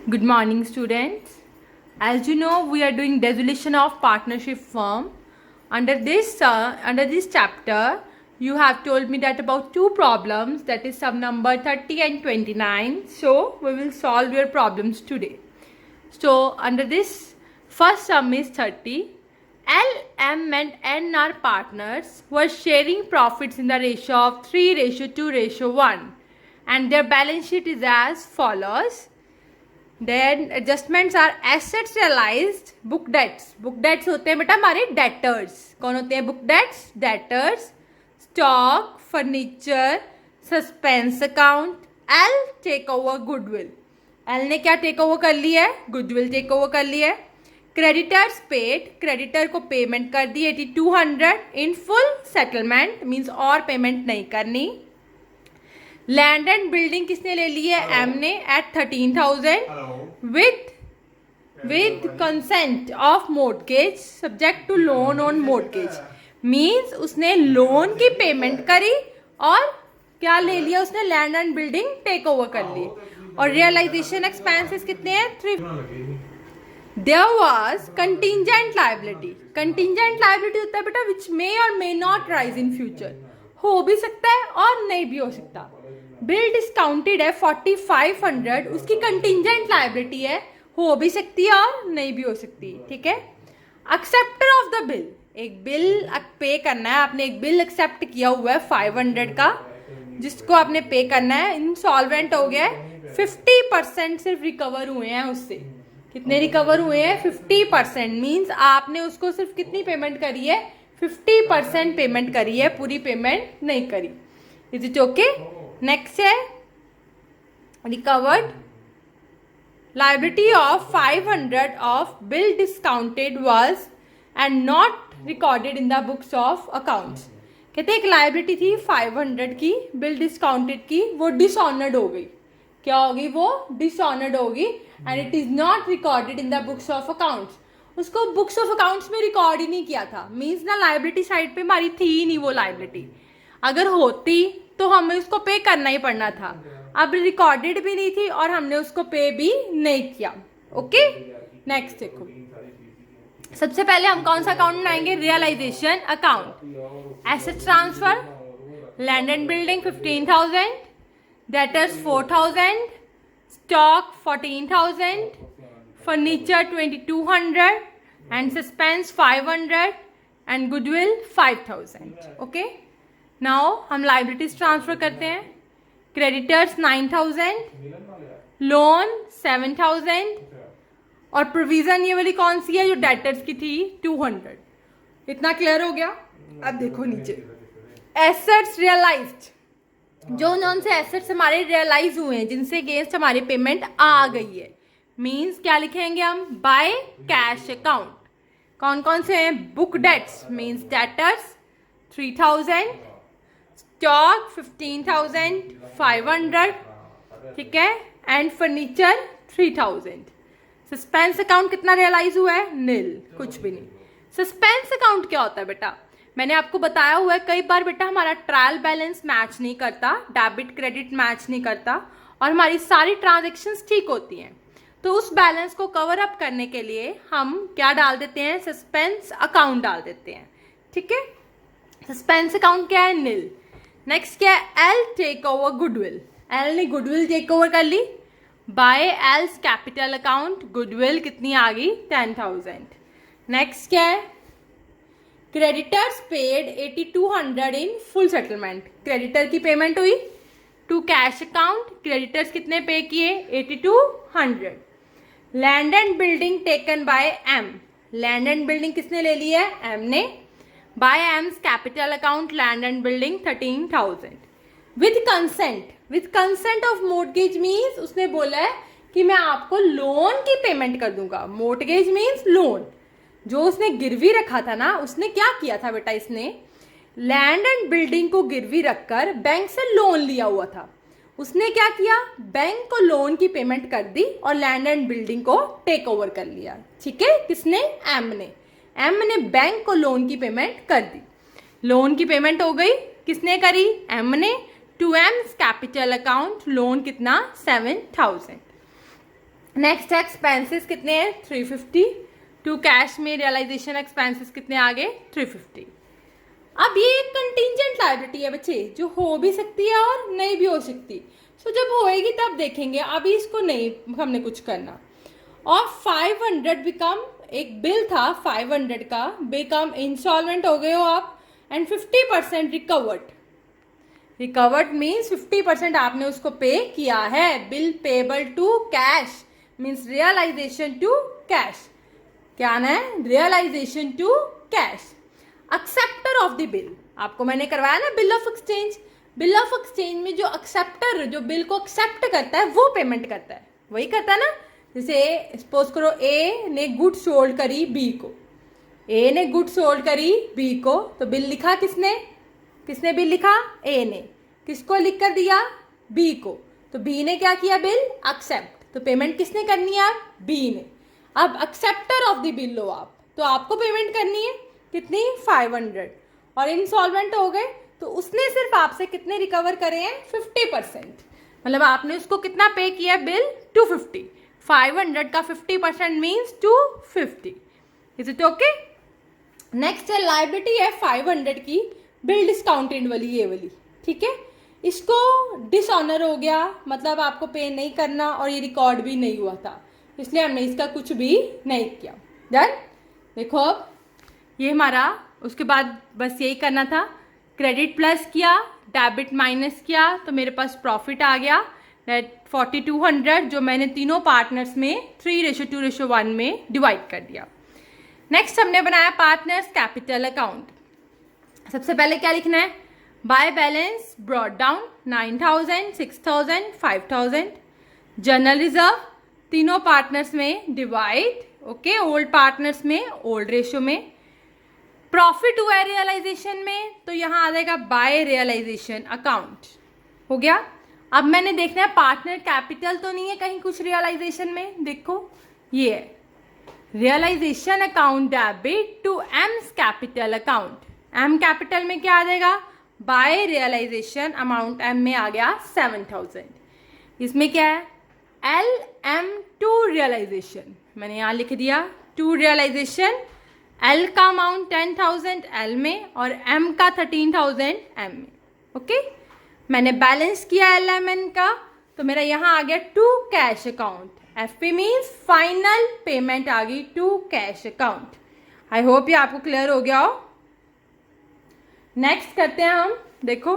Good morning, students. As you know, we are doing dissolution of partnership firm. Under this chapter, you have told me that about two problems, that is sum number 30 and 29. So we will solve your problems today. So under this, first sum is 30. L, M and N are partners who are sharing profits in the ratio of 3:2:1, and their balance sheet is as follows. Then adjustments are assets realized, book debts. Book debts होते हैं बेटा हमारे debtors. कौन होते हैं book debts? Debtors, stock, furniture, suspense account. L take over goodwill. L ने क्या take over कर ली है? Goodwill take over कर ली है. Creditors paid. Creditor को payment कर दी 8200 in full settlement means और payment नहीं करनी. लैंड एंड बिल्डिंग किसने ले ली है? एम ने at 13,000 with consent of mortgage subject to loan on mortgage means उसने लोन की पेमेंट करी और क्या ले लिया उसने? Land and building take over कर ली. और रियलाइजेशन एक्सपेंसेस कितने हैं? 3. There was contingent liability. Contingent liability होता है बेटा विच मे और may not rise in future. हो भी सकता है और नहीं भी हो सकता. बिल डिस्काउंटेड है 4500, उसकी कंटिंजेंट लायबिलिटी है, हो भी सकती है और नहीं भी हो सकती. ठीक है. एक्सेप्टर ऑफ द बिल, एक बिल पे करना है आपने, एक बिल एक्सेप्ट किया हुआ है 500 का जिसको आपने पे करना है. इंसॉल्वेंट हो गया है, 50% सिर्फ रिकवर हुए हैं उससे. कितने रिकवर हुए हैं? 50%. मीन्स आपने उसको सिर्फ कितनी पेमेंट करी है? 50% पेमेंट करी है, पूरी पेमेंट नहीं करी. Is it okay? नेक्स्ट है recovered liability of 500 of bill discounted was and not recorded in the books of accounts. कहते एक लायबिलिटी थी 500 की बिल डिस्काउंटेड की, वो डिसऑनर्ड हो गई. क्या होगी? वो डिसऑनर्ड होगी and it is not recorded in the books of accounts. उसको बुक्स ऑफ अकाउंट्स में रिकॉर्ड ही नहीं किया था. मीन्स ना लायबिलिटी साइड पे हमारी थी ही नहीं वो लायबिलिटी. अगर होती तो हमें उसको पे करना ही पड़ना था. अब रिकॉर्डेड भी नहीं थी और हमने उसको पे भी नहीं किया. ओके. नेक्स्ट देखो, सबसे पहले हम कौन सा अकाउंट बनाएंगे? Realisation account. Asset transfer, land and building 15,000, debtors 4,000, stock 14,000, furniture 2200 and suspense 500 and goodwill 5,000. Okay. Now हम लाइबिलिटीज ट्रांसफर करते हैं. क्रेडिटर्स 9,000, लोन 7,000 और प्रोविजन ये वाली कौन सी है? जो डेटर्स की थी 200. इतना क्लियर हो गया? अब देखो नीचे एसेट्स रियलाइज्ड. जो नॉन से एसेट्स हमारे रियलाइज हुए हैं जिनसे अगेंस्ट हमारी पेमेंट आ गई है, मीन्स क्या लिखेंगे हम? By cash account. कौन कौन से हैं? Book debts means debtors 3,000, stock 15,500. ठीक है. And furniture 3,000. सस्पेंस अकाउंट कितना रियलाइज हुआ है? नील, कुछ भी नहीं. सस्पेंस अकाउंट क्या होता है बेटा? मैंने आपको बताया हुआ है कई बार बेटा हमारा ट्रायल बैलेंस मैच नहीं करता, डेबिट क्रेडिट मैच नहीं करता और हमारी सारी ट्रांजेक्शन्स ठीक होती हैं. तो उस बैलेंस को कवर अप करने के लिए हम क्या डाल देते हैं? सस्पेंस अकाउंट डाल देते हैं. ठीक है. सस्पेंस अकाउंट क्या है? नील. नेक्स्ट क्या है? L take over goodwill. L ने गुडविल टेक ओवर कर ली. By L's capital account, goodwill कितनी आ गई? 10,000. नेक्स्ट क्या है? Creditors paid 8200 in full settlement. Creditor की पेमेंट हुई टू कैश अकाउंट. क्रेडिटर्स कितने पे किए? 8200. Land and building taken by M. Land and building किसने ले ली है? एम ने. By M's capital account land and building 13,000 with consent. With consent of mortgage means उसने बोला है कि मैं आपको लोन की पेमेंट कर दूंगा. Mortgage means loan. जो उसने गिरवी रखा था ना, उसने क्या किया था बेटा? इसने लैंड एंड बिल्डिंग को गिरवी रखकर बैंक से लोन लिया हुआ था. उसने क्या किया? बैंक को लोन की पेमेंट कर दी और लैंड एंड बिल्डिंग को टेक ओवर कर लिया. ठीक है. किसने? एम ने. एम ने बैंक को लोन की पेमेंट कर दी. लोन की पेमेंट हो गई. किसने करी? एम ने. To M's capital account loan कितना? 7,000. नेक्स्ट एक्सपेंसेस कितने हैं 350, टू कैश में रियलाइजेशन एक्सपेंसेस कितने आ गए 350। अब ये एक कंटिंजेंट लायबिलिटी है बच्चे, जो हो भी सकती है और नहीं भी हो सकती। सो जब होएगी तब देखेंगे, अभी इसको नहीं हमने कुछ करना। और 500 बिकम, एक बिल था 500 का, बिकम इंस्टॉलमेंट हो गए हो आप, एंड 50% रिकवर्ड। रिकवर्ड मीन्स 50% आपने उसको पे किया है। Bill payable to cash means realisation to cash. क्या आना है, realisation to cash. Acceptor of the bill, आपको मैंने करवाया ना bill of exchange. Bill of exchange में जो एक्सेप्टर, जो बिल को एक्सेप्ट करता है वो पेमेंट करता है, वही करता है ना। जैसे सपोज करो ए ने गुड सोल्ड करी बी को, ए ने गुड सोल्ड करी बी को, तो बिल लिखा किसने, किसने बिल लिखा, ए ने। किसको लिख कर दिया, बी को, तो बी ने क्या किया, बिल एक्सेप्ट, तो पेमेंट किसने करनी है, बी ने। अब एक्सेप्टर ऑफ द बिल लो आप, तो आपको पेमेंट करनी है कितनी, 500, और इंसॉल्वेंट हो गए तो उसने सिर्फ आपसे कितने रिकवर करे हैं, 50%। मतलब आपने उसको कितना पे किया बिल, 250। 500 का 50% means 250। Is it okay. Next है लायबिलिटी है 500 की, बिल डिस्काउंटेड वाली, ये वाली, ठीक है। इसको डिसऑनर हो गया, मतलब आपको पे नहीं करना और ये रिकॉर्ड भी नहीं हुआ था, इसलिए हमने इसका कुछ भी नहीं किया। डन। देखो अब ये हमारा, उसके बाद बस यही करना था, क्रेडिट प्लस किया, डेबिट माइनस किया, तो मेरे पास प्रॉफिट आ गया 4200, जो मैंने तीनों पार्टनर्स में 3:2:1 में डिवाइड कर दिया। नेक्स्ट हमने बनाया पार्टनर्स कैपिटल अकाउंट। सबसे पहले क्या लिखना है, bye balance brought down 9000, 6000, 5000। General reserve तीनों पार्टनर्स में डिवाइड, ओके, ओल्ड पार्टनर्स में ओल्ड रेशियो में। प्रॉफिट हुआ है रियलाइजेशन में, तो यहां आ जाएगा बाय रियलाइजेशन अकाउंट, हो गया। अब मैंने देखना है पार्टनर कैपिटल तो नहीं है कहीं कुछ रियलाइजेशन में, देखो ये है realisation account debit to M's capital account. M capital में क्या आ जाएगा, बाय रियलाइजेशन अमाउंट, एम में आ गया 7000। इसमें क्या है, एल एम टू रियलाइजेशन, मैंने यहां लिख दिया टू रियलाइजेशन। एल का अमाउंट 10,000 एल में और एम का 13,000 एम में, ओके। मैंने बैलेंस किया एल एम एन का, तो मेरा यहां आ गया to cash account. F P means final payment आ गई to cash account. I hope ये आपको क्लियर हो गया हो। नेक्स्ट करते हैं हम, देखो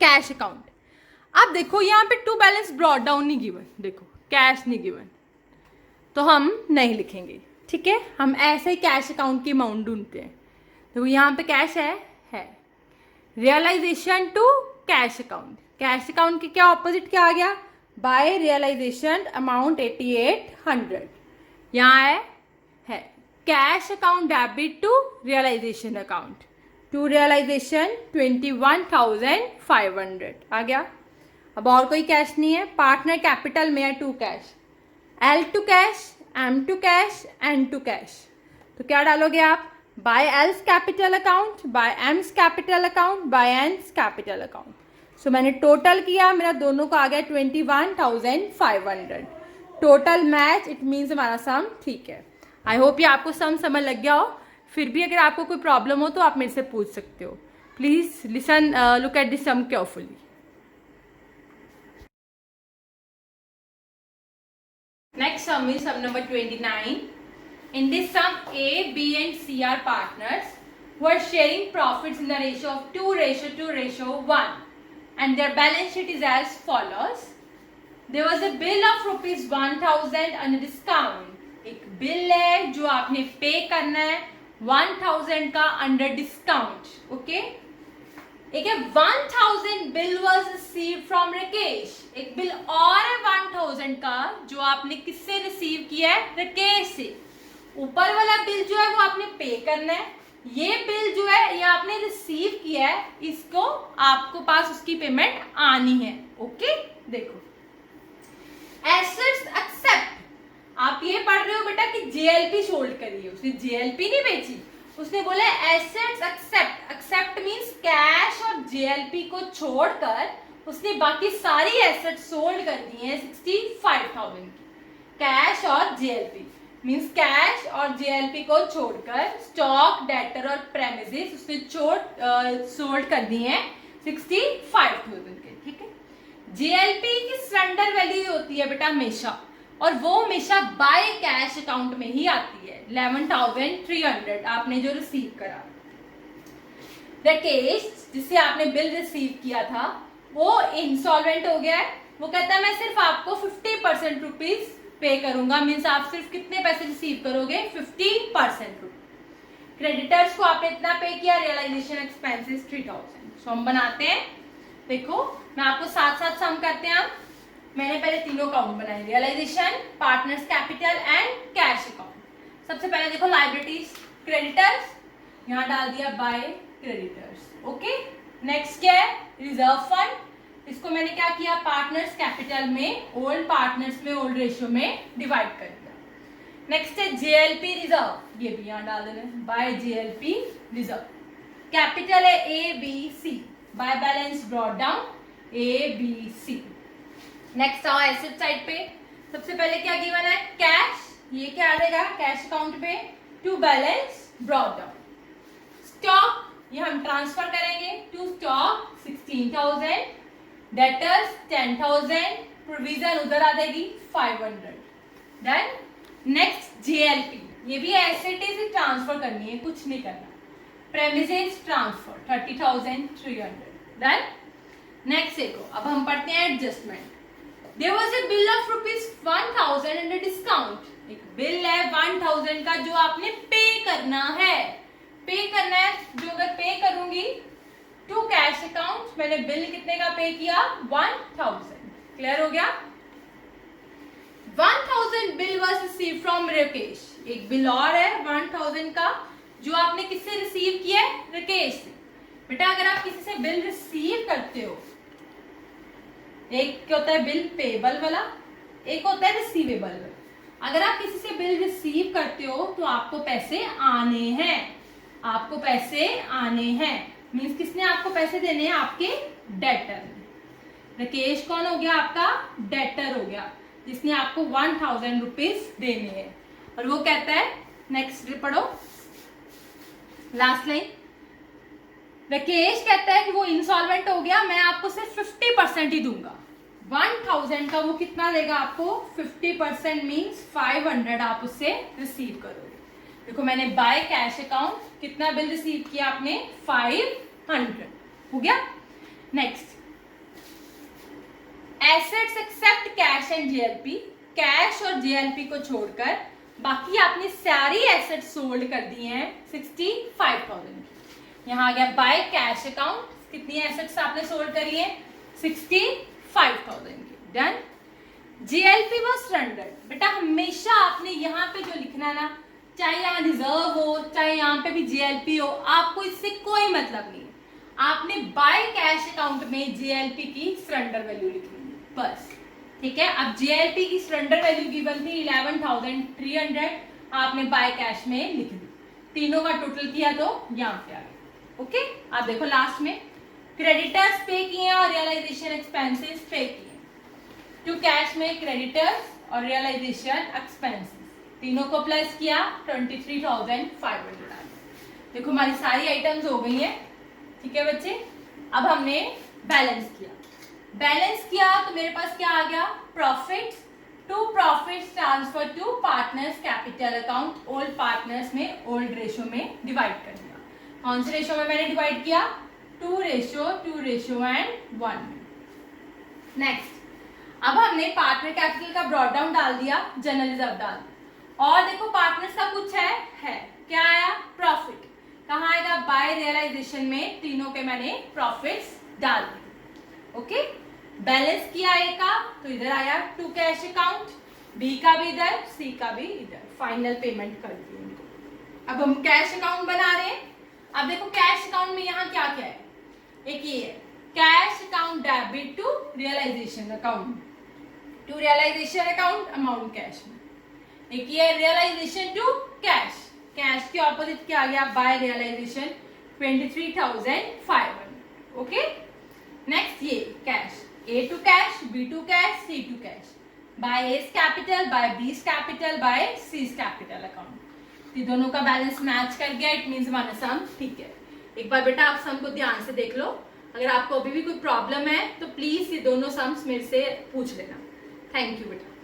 कैश अकाउंट। अब देखो यहाँ पे टू बैलेंस ब्रॉट डाउन नहीं गिवन, देखो कैश नहीं गिवन, तो हम नहीं लिखेंगे, ठीक है। हम ऐसे ही कैश अकाउंट की अमाउंट ढूंढते हैं। देखो यहाँ पे कैश है। Realisation to cash account, cash account के क्या ऑपोजिट क्या आ गया, बाय रियलाइजेशन अमाउंट 8800। यहाँ है cash account debit to realisation account, to realisation 21,500 आ गया। अब और कोई कैश नहीं है, पार्टनर कैपिटल में है to cash, L to cash, M to cash, N to cash, तो क्या डालोगे आप, by L's capital account, by M's capital account, by N's capital account. So मैंने टोटल किया, मेरा दोनों का आ गया 21,500। टोटल मैच, इट मीन्स हमारा सम ठीक है। आई होप ये आपको सम समझ लग गया हो। फिर भी अगर आपको कोई प्रॉब्लम हो तो आप मेरे से पूछ सकते हो। Please listen, look at this sum carefully. Next sum is sum number 29. In this sum, A, B and C are partners who are sharing profits in the ratio of 2:1 and their balance sheet is as follows. There was a bill of rupees 1000 on a discount. एक bill है जो आपने पे करना है 1000 का under discount, okay. एक है 1000 bill was receive from Rakesh, एक बिल और है 1000 का जो आपने किससे रिसीव किया है, राकेश से। ऊपर वाला बिल जो है वो आपने पे करना है, ये बिल जो है ये आपने रिसीव किया है, इसको आपको पास उसकी पेमेंट आनी है, ओके। देखो एसेट्स एक्सेप्ट, आप ये पढ़ रहे हो बेटा कि जेएलपी सोल्ड करी है, उसने जेएलपी नहीं बेची, उसने बोला assets except. Except means cash और जेएलपी को छोड़कर उसने बाकी सारी एसेट सोल्ड कर दी है 65,000 की। कैश और जेएलपी मीन्स कैश और जेएलपी को छोड़कर स्टॉक, डेटर और प्रेमिसेस उसने सोल्ड कर दिए हैं 65,000 के, ठीक है। जेएलपी की सरेंडर वैल्यू होती है बेटा हमेशा, और वो हमेशा बाय कैश अकाउंट में ही आती है 11,300 आपने जो रिसीव करा। राकेश जिससे आपने बिल रिसीव किया था वो इंसॉल्वेंट हो गया है, वो कहता है मैं सिर्फ आपको 50% रुपीज पे करूंगा, मीन्स आप सिर्फ कितने पैसे रिसीव करोगे 50% रुपीज। क्रेडिटर्स को आपने इतना पे किया, रियलाइजेशन एक्सपेंसेस 3,000। सो हम बनाते हैं, देखो मैं आपको साथ साथ सम करते हैं। मैंने पहले तीनों अकाउंट बनाए, realisation, partners capital and cash account. सबसे पहले देखो लाइबिलिटीज, क्रेडिटर्स यहाँ डाल दिया बाय क्रेडिटर्स, ओके। नेक्स्ट क्या है, रिजर्व फंड, इसको मैंने क्या किया पार्टनर्स कैपिटल में, ओल्ड पार्टनर्स में ओल्ड रेशियो में डिवाइड कर दिया। नेक्स्ट है जेएलपी रिजर्व, ये भी यहाँ डाल देना बाय जेएलपी रिजर्व। कैपिटल है A B C, by balance brought down A B C. Next आओ एसेट साइड पे, सबसे पहले क्या गिवन है कैश, ये क्या आ जाएगा कैश अकाउंट पे to balance brought down. Stock ये हम ट्रांसफर करेंगे टू स्टॉक 16,000, डेटर्स 10,000, प्रोविजन उधर आ जाएगी 500। देन नेक्स्ट जेएलपी, ये भी एसेट ही ट्रांसफर करनी है, कुछ नहीं करना। Premises transfer 30,300। देन नेक्स्ट देखो अब हम पढ़ते हैं adjustment. There was a bill of ₹1,000 and a discount, एक बिल है 1,000 का जो आपने पे करना है, जो अगर पे करूंगी टू कैश अकाउंट, मैंने बिल कितने का पे किया 1,000। क्लियर हो गया। 1,000 bill was receive from Rakesh, एक बिल और है 1,000 का जो आपने किससे रिसीव किया है राकेश से। बेटा अगर आप किसी से बिल रिसीव करते हो, एक होता है बिल पेबल वाला, एक होता है रिसीवेबल वाला। अगर आप किसी से बिल रिसीव करते हो तो आपको पैसे आने हैं, आपको पैसे आने हैं, मीन्स किसने आपको पैसे देने हैं आपके डेटर ने। राकेश कौन हो गया आपका डेटर हो गया, जिसने आपको 1,000 रुपीज देने हैं। और वो कहता है नेक्स्ट पढ़ो लास्ट लाइन, राकेश कहता है कि वो इंसॉल्वेंट हो गया, मैं आपको सिर्फ 50% ही दूंगा। 1,000 का वो कितना देगा आपको 50% मीन्स 500 आप उससे रिसीव करोगे। देखो मैंने बाय कैश अकाउंट कितना बिल रिसीव किया आपने 500 हो गया। Next assets except cash and JLP, cash और जेएलपी को छोड़कर बाकी आपने सारी एसेट सोल्ड कर दी हैं 65,000 की। यहाँ आ गया बाय कैश अकाउंट, कितनी एसेट्स आपने सोल्ड करी है 65,000 की। डन। जेएलपी वॉज सरेंडर्ड, बेटा हमेशा आपने यहाँ पे जो लिखना ना, चाहे यहाँ रिजर्व हो चाहे यहाँ पे भी जेएलपी हो, आपको इससे कोई मतलब नहीं है। आपने बाय कैश अकाउंट में जेएलपी की सरेंडर वैल्यू लिखनी है बस, ठीक है। अब जेएलपी की सरेंडर वैल्यू गिवन थी 11,300, आपने बाय कैश में लिख दी, तीनों का टोटल किया तो यहाँ पे आ गया। ओके आप देखो लास्ट में क्रेडिटर्स पे किए और रियलाइजेशन एक्सपेंसेस पे किए। टू कैश में क्रेडिटर्स और रियलाइजेशन एक्सपेंसेस तीनों को प्लस किया 23,500। देखो हमारी सारी आइटम्स हो गई हैं, ठीक है बच्चे। अब हमने बैलेंस किया तो मेरे पास क्या आ गया profit, to profits transfer to partners capital account, old partners में ओल्ड रेशियो में डिवाइड कर दिया। कौन से रेशियो में मैंने डिवाइड किया 2:2 एंड 1। नेक्स्ट अब हमने पार्टनर कैपिटल का ब्रॉट डाउन डाल दिया, जनरल रिजर्व डाल दिया। और देखो पार्टनर्स का कुछ है क्या आया प्रॉफिट, कहाँ आएगा बाय रियलाइजेशन में, तीनों के मैंने प्रॉफिट्स डाल दिए। ओके बैलेंस किया ए का तो इधर आया टू कैश अकाउंट, बी का भी इधर, सी का भी इधर, फाइनल पेमेंट कर दी इनको। अब हम कैश अकाउंट बना रहे हैं। अब देखो कैश अकाउंट में यहाँ क्या क्या है, एक ये है cash account debit to realisation account, to realisation account amount cash में, एक ये रियलाइजेशन टू कैश, कैश के ऑपोजिट क्या आ गया बाय रियलाइजेशन 23,500। ओके नेक्स्ट ये cash, A to cash, B to cash, C to cash, by A's capital, by B's capital, by C's capital account. ये दोनों का बैलेंस मैच कर गया, इट मीन्स हमारा सम ठीक है। एक बार बेटा आप सम को ध्यान से देख लो, अगर आपको अभी भी कोई प्रॉब्लम है तो प्लीज ये दोनों सम्स मेरे से पूछ लेना। थैंक यू बेटा।